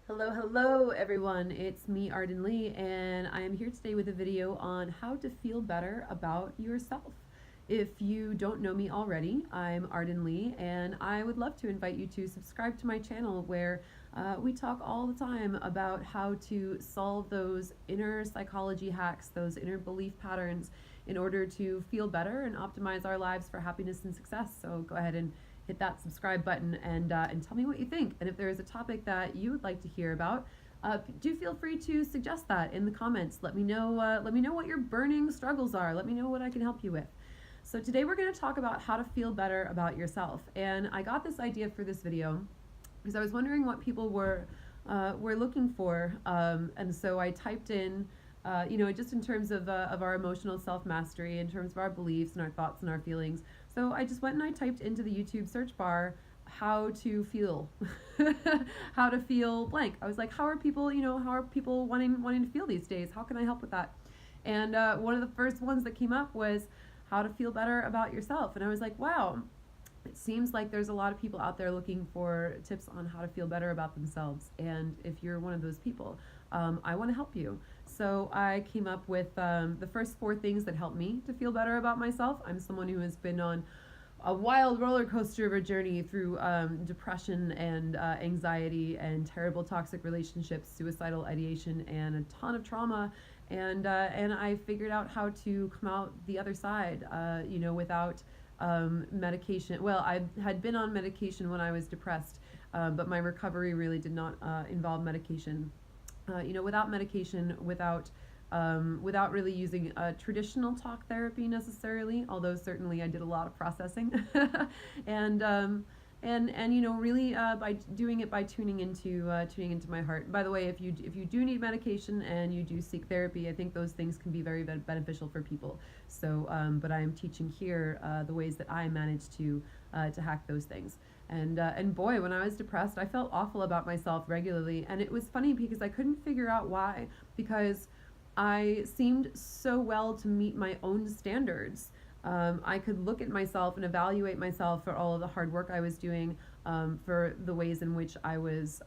Hello, hello everyone. It's me, Arden Lee, and I am here today with a video on how to feel better about yourself. If you don't know me already, I'm Arden Lee, and I would love to invite you to subscribe to my channel where we talk all the time about how to solve those inner psychology hacks, those inner belief patterns in order to feel better and optimize our lives for happiness and success. So go ahead and hit that subscribe button and tell me what you think. And if there is a topic that you would like to hear about, do feel free to suggest that in the comments. Let me know. Let me know what your burning struggles are. Let me know what I can help you with. So today we're going to talk about how to feel better about yourself. And I got this idea for this video because I was wondering what people were looking for, and so I typed in. Just in terms of our emotional self mastery, in terms of our beliefs and our thoughts and our feelings. So I just went and I typed into the YouTube search bar how to feel, how to feel blank. I was like, how are people, how are people wanting to feel these days? How can I help with that? And one of the first ones that came up was how to feel better about yourself. And I was like, wow, it seems like there's a lot of people out there looking for tips on how to feel better about themselves. And if you're one of those people, I want to help you. So I came up with the first four things that help me to feel better about myself. I'm someone who has been on a wild roller coaster of a journey through depression and anxiety and terrible toxic relationships, suicidal ideation, and a ton of trauma. And I figured out how to come out the other side, without medication. Well, I had been on medication when I was depressed, but my recovery really did not involve medication. Without medication, without really using traditional talk therapy necessarily, although certainly I did a lot of processing, and really by doing it by tuning into my heart. By the way, if you do need medication and you do seek therapy, I think those things can be very beneficial for people. So, but I am teaching here the ways that I managed to hack those things. And boy, when I was depressed, I felt awful about myself regularly, and it was funny because I couldn't figure out why. Because I seemed so well to meet my own standards. I could look at myself and evaluate myself for all of the hard work I was doing, for the ways in which I was,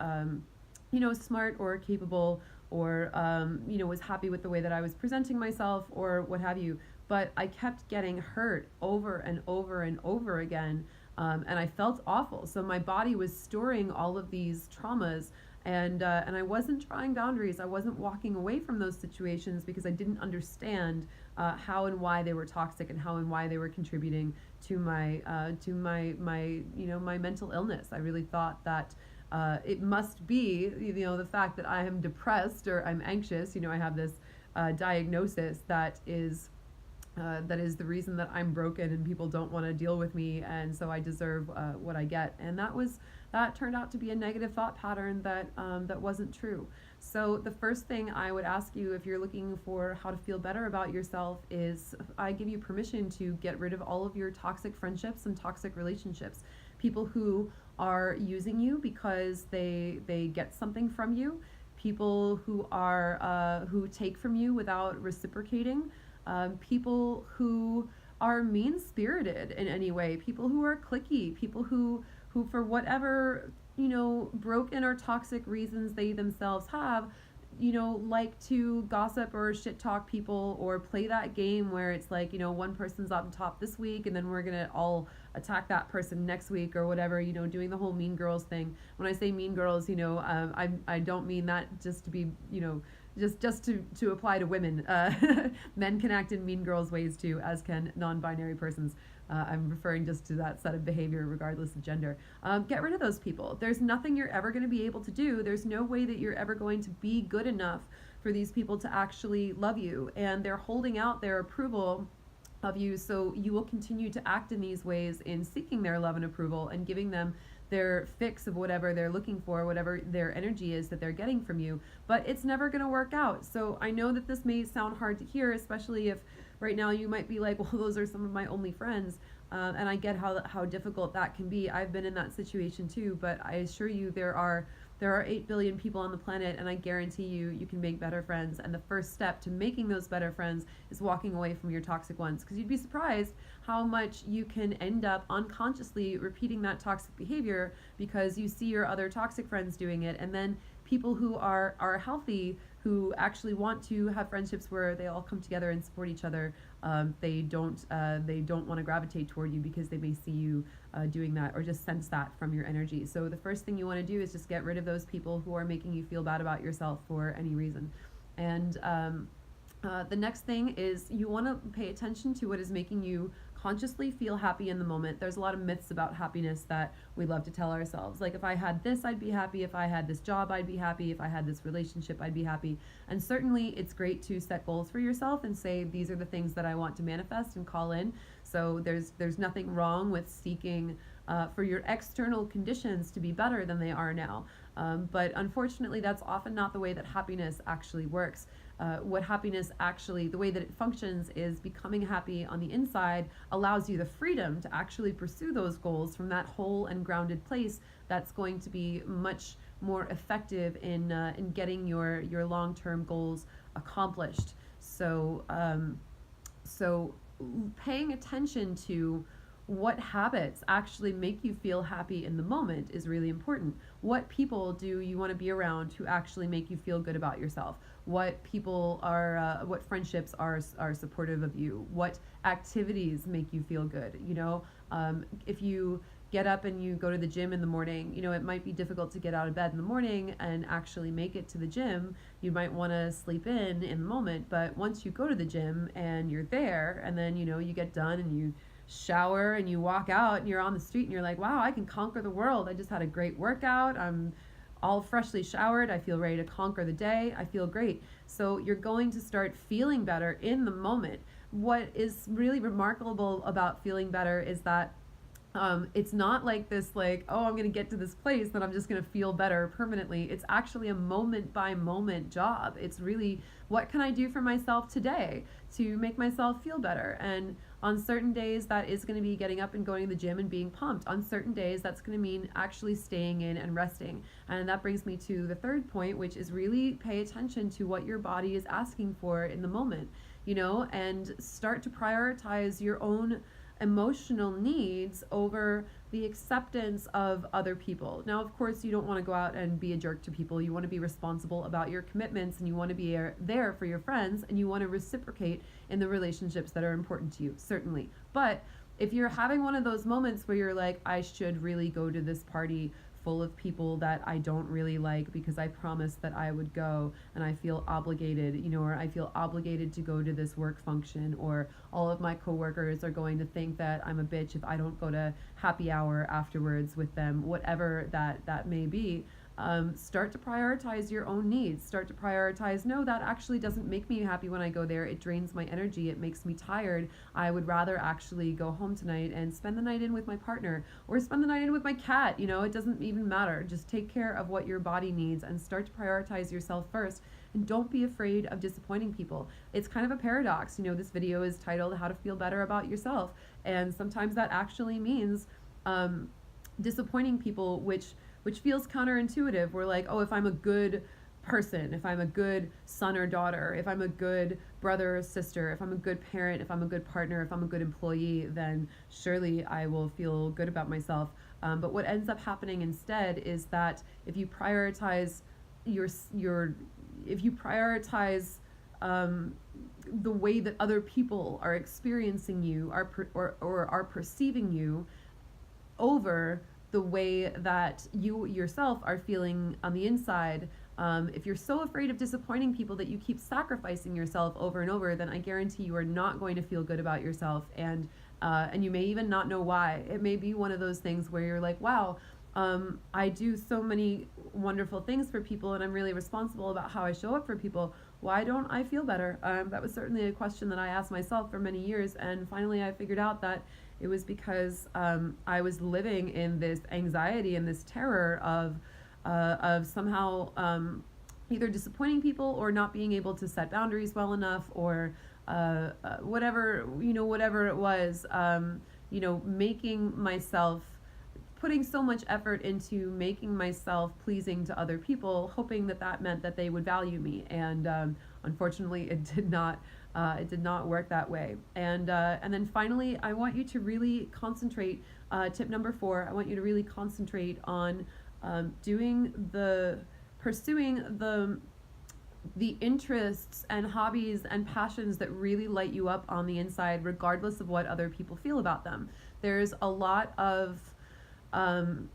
smart or capable, or, was happy with the way that I was presenting myself, or what have you. But I kept getting hurt over and over and over again, and I felt awful. So my body was storing all of these traumas, and I wasn't trying boundaries. I wasn't walking away from those situations because I didn't understand how and why they were toxic, and how and why they were contributing to my mental illness. I really thought that it must be the fact that I am depressed or I'm anxious. I have this diagnosis that is the reason that I'm broken and people don't want to deal with me, and so I deserve what I get. And that turned out to be a negative thought pattern that wasn't true. So the first thing I would ask you, if you're looking for how to feel better about yourself, is I give you permission to get rid of all of your toxic friendships and toxic relationships. People who are using you because they get something from you. People who take from you without reciprocating. People who are mean-spirited in any way, people who are cliquey, people who for whatever broken or toxic reasons they themselves have, like to gossip or shit talk people, or play that game where it's like, one person's on top this week and then we're gonna all attack that person next week or whatever, doing the whole mean girls thing. When I say mean girls, I don't mean that just to be, just to apply to women. Men can act in mean girls ways too, as can non-binary persons. I'm referring just to that set of behavior regardless of gender. Get rid of those people. There's nothing you're ever going to be able to do. There's no way that you're ever going to be good enough for these people to actually love you, and they're holding out their approval of you, so you will continue to act in these ways in seeking their love and approval and giving them their fix of whatever they're looking for, whatever their energy is that they're getting from you. But it's never going to work out. So I know that this may sound hard to hear, especially if right now you might be like, well, those are some of my only friends. And I get how difficult that can be. I've been in that situation too, but I assure you there are 8 billion people on the planet, and I guarantee you can make better friends. And the first step to making those better friends is walking away from your toxic ones, because you'd be surprised how much you can end up unconsciously repeating that toxic behavior because you see your other toxic friends doing it. And then people who are healthy, who actually want to have friendships where they all come together and support each other, they don't want to gravitate toward you because they may see you doing that or just sense that from your energy. So the first thing you want to do is just get rid of those people who are making you feel bad about yourself for any reason. And the next thing is you want to pay attention to what is making you consciously feel happy in the moment. There's a lot of myths about happiness that we love to tell ourselves. Like, if I had this, I'd be happy. If I had this job, I'd be happy. If I had this relationship, I'd be happy. And certainly it's great to set goals for yourself and say, these are the things that I want to manifest and call in. So there's nothing wrong with seeking for your external conditions to be better than they are now. But unfortunately, that's often not the way that happiness actually works. What happiness actually, the way that it functions is becoming happy on the inside allows you the freedom to actually pursue those goals from that whole and grounded place that's going to be much more effective in getting your long-term goals accomplished. So paying attention to what habits actually make you feel happy in the moment is really important. What people do you want to be around who actually make you feel good about yourself? What people are, what friendships are supportive of you? What activities make you feel good? If you get up and you go to the gym in the morning, it might be difficult to get out of bed in the morning and actually make it to the gym. You might want to sleep in the moment, but once you go to the gym and you're there, and then, you get done and you shower and you walk out and you're on the street and you're like, wow, I can conquer the world. I just had a great workout. I'm all freshly showered. I feel ready to conquer the day. I feel great. So you're going to start feeling better in the moment. What is really remarkable about feeling better is that it's not like this, like, oh, I'm going to get to this place that I'm just going to feel better permanently. It's actually a moment by moment job. It's really, what can I do for myself today to make myself feel better? And on certain days, that is going to be getting up and going to the gym and being pumped. On certain days, that's going to mean actually staying in and resting. And that brings me to the third point, which is really pay attention to what your body is asking for in the moment, and start to prioritize your own emotional needs over the acceptance of other people. Now, of course, you don't want to go out and be a jerk to people. You want to be responsible about your commitments, and you want to be there for your friends, and you want to reciprocate in the relationships that are important to you, certainly. But if you're having one of those moments where you're like, I should really go to this party full of people that I don't really like because I promised that I would go, and I feel obligated, or I feel obligated to go to this work function, or all of my coworkers are going to think that I'm a bitch if I don't go to happy hour afterwards with them, whatever that may be. Start to prioritize your own needs. Start to prioritize, no, that actually doesn't make me happy when I go there. It drains my energy. It makes me tired. I would rather actually go home tonight and spend the night in with my partner or spend the night in with my cat. It doesn't even matter. Just take care of what your body needs and start to prioritize yourself first. And don't be afraid of disappointing people. It's kind of a paradox. This video is titled How to Feel Better About Yourself. And sometimes that actually means disappointing people, which feels counterintuitive. We're like, oh, if I'm a good person, if I'm a good son or daughter, if I'm a good brother or sister, if I'm a good parent, if I'm a good partner, if I'm a good employee, then surely I will feel good about myself. But what ends up happening instead is that if you prioritize the way that other people are experiencing you or are perceiving you over the way that you yourself are feeling on the inside, if you're so afraid of disappointing people that you keep sacrificing yourself over and over, then I guarantee you are not going to feel good about yourself, and you may even not know why. It may be one of those things where you're like, wow, I do so many wonderful things for people, and I'm really responsible about how I show up for people. Why don't I feel better? That was certainly a question that I asked myself for many years, and finally I figured out that it was because I was living in this anxiety and this terror of somehow either disappointing people or not being able to set boundaries well enough, or whatever it was. making myself, putting so much effort into making myself pleasing to other people, hoping that that meant that they would value me. And unfortunately, it did not. It did not work that way. And then finally, I want you to really concentrate. Tip number 4: I want you to really concentrate on pursuing the interests and hobbies and passions that really light you up on the inside, regardless of what other people feel about them. There's a lot of um,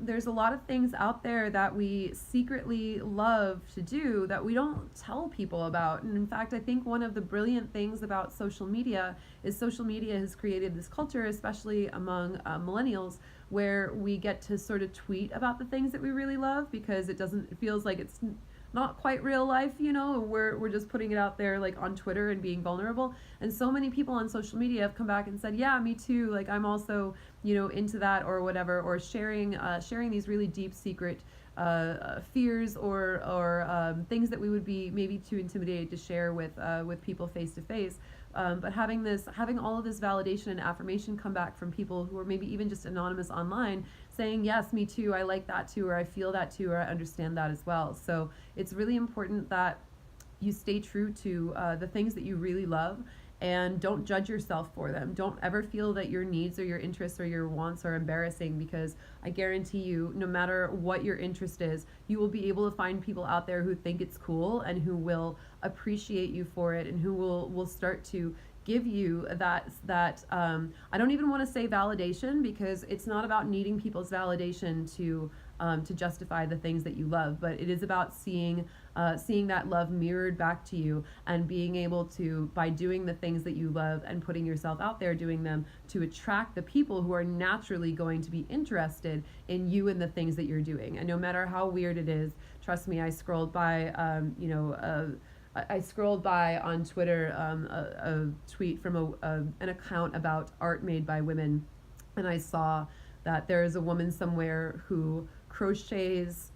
there's a lot of things out there that we secretly love to do that we don't tell people about. And in fact, I think one of the brilliant things about social media is social media has created this culture, especially among millennials, where we get to sort of tweet about the things that we really love, because it feels like it's not quite real life, we're just putting it out there like on Twitter and being vulnerable. And so many people on social media have come back and said, yeah, me too, like I'm also, into that or whatever, or sharing these really deep secret fears or things that we would be maybe too intimidated to share with people face to face. But having all of this validation and affirmation come back from people who are maybe even just anonymous online, saying, yes, me too, I like that too, or I feel that too, or I understand that as well. So it's really important that you stay true to the things that you really love, and don't judge yourself for them. Don't ever feel that your needs or your interests or your wants are embarrassing, because I guarantee you, no matter what your interest is, you will be able to find people out there who think it's cool and who will appreciate you for it, and who will start to give you that I don't even want to say validation, because it's not about needing people's validation to justify the things that you love, but it is about seeing that love mirrored back to you, and being able to, by doing the things that you love and putting yourself out there doing them, to attract the people who are naturally going to be interested in you and the things that you're doing. And no matter how weird it is, trust me, I scrolled by on Twitter a tweet from an account about art made by women, and I saw that there is a woman somewhere who crochets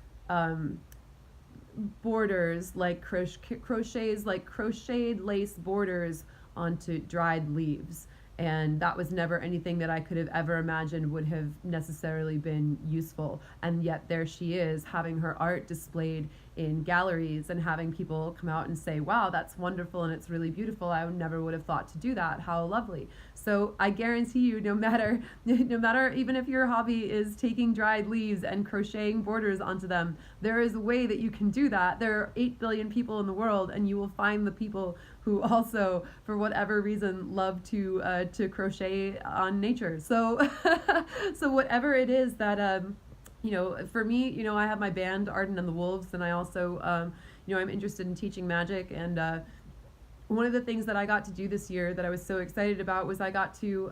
borders, like crochets like crocheted lace borders onto dried leaves. And that was never anything that I could have ever imagined would have necessarily been useful. And yet there she is, having her art displayed in galleries, and having people come out and say, wow, that's wonderful and it's really beautiful. I never would have thought to do that. How lovely. So I guarantee you, no matter even if your hobby is taking dried leaves and crocheting borders onto them, there is a way that you can do that. There are 8 billion people in the world, and you will find the people who also, for whatever reason, love to crochet on nature. So so whatever it is that for me, I have my band Arden and the Wolves, and I also I'm interested in teaching magic. And one of the things that I got to do this year that I was so excited about was I got to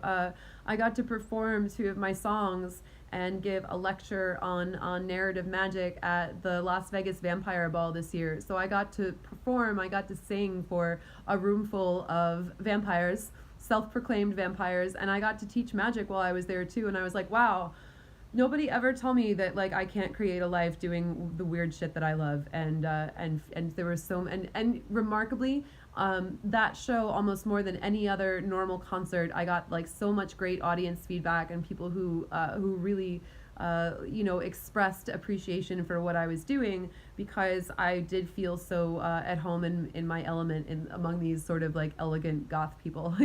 perform 2 of my songs and give a lecture on narrative magic at the Las Vegas Vampire Ball this year. So I got to perform, I got to sing for a room full of vampires, self-proclaimed vampires, and I got to teach magic while I was there too. And I was like, wow, nobody ever told me that like I can't create a life doing the weird shit that I love. And there was and remarkably, that show, almost more than any other normal concert, I got like so much great audience feedback, and people who really expressed appreciation for what I was doing, because I did feel so at home in my element among these sort of like elegant goth people.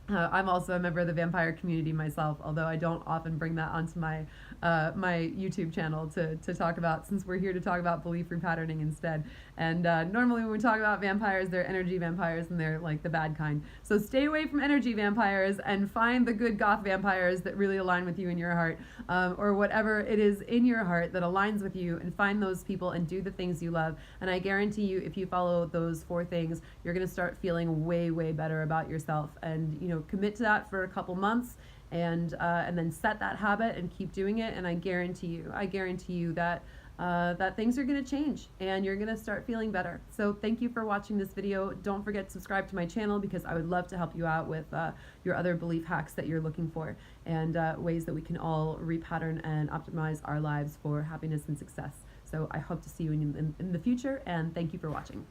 I'm also a member of the vampire community myself, although I don't often bring that onto my YouTube channel to talk about, since we're here to talk about belief repatterning instead. And normally when we talk about vampires, they're energy vampires, and they're like the bad kind. So stay away from energy vampires and find the good goth vampires that really align with you in your heart, or whatever it is in your heart that aligns with you, and find those people and do the things you love. And I guarantee you, if you follow those 4 things, you're going to start feeling way, way better about yourself. And commit to that for a couple months, and then set that habit and keep doing it. And I guarantee you that that things are going to change, and you're going to start feeling better. So thank you for watching this video. Don't forget to subscribe to my channel, because I would love to help you out with your other belief hacks that you're looking for, and ways that we can all repattern and optimize our lives for happiness and success. So I hope to see you in the future, and thank you for watching.